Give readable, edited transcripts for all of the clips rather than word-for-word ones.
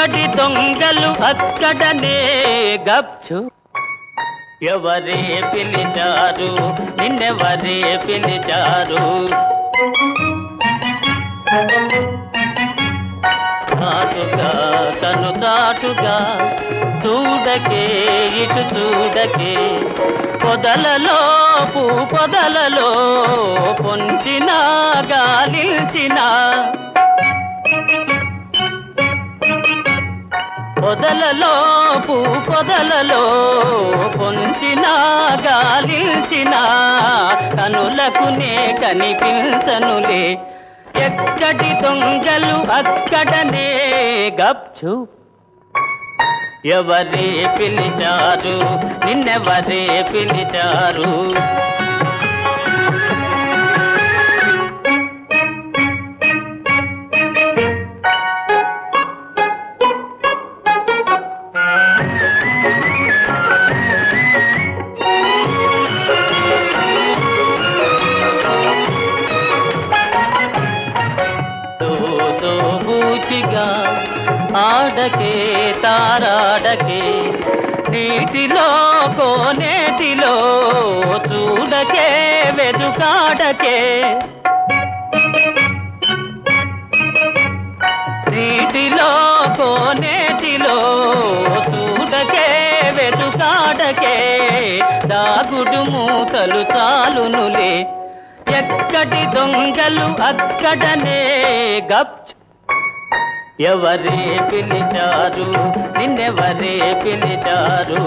ఎక్కడి దొంగలు అక్కడనే గప్చు. ఎవరే పిలిచారు నిన్నెవరే పిలిచారు? తాటుగా కను తాటుగా చూడకే ఇటు చూడకే, పొదలలో పూ పొదలలో పొంచిన గాలించిన, పొదలలో పూ పొదలలో పొంచిన గాలించిన, కనులకు నే కనిపించనులే. ఎక్కడి దొంగలు అక్కడనే గప్చు. ఎవరే పిలిచారు నిన్నెవరే పిలిచారు? బూచిగా ఆడకే తారాడకే, నీటిలో కోనేటిలో చూడకే వెదుకాడకే, నీటిలో కోనేటిలో చూడకే వెదుకాడకే, దాగుడు మూతలు చాలునులే. ఎక్కడి దొంగలు అక్కడనే గప్చు. ఎవరే పిలిచారు నిన్నెవరే పిలిచారు?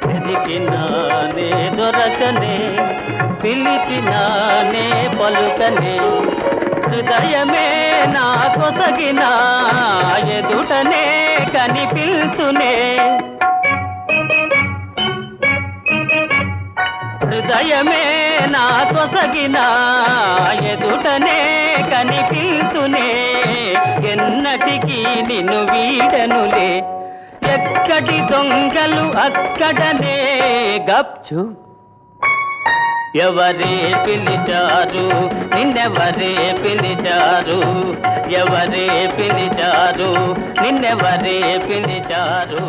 వెతికినానే దొరకనే, పిలిచినానే పలుకనే, హృదయమే నా కొసగిన ఎదుటనే కనిపిల్చునే, హృదయమే నా కొసగిన ఎదుటనే కనిపిల్చునే, ఎన్నటికీ నిన్ను వీడనులే. ఎక్కడి దొంగలు అక్కడనే గప్చు. ఎవరే పిలిచారు నిన్నెవరే పిలిచారు? ఎవరే పిలిచారు నిన్నెవరే పిలిచారు?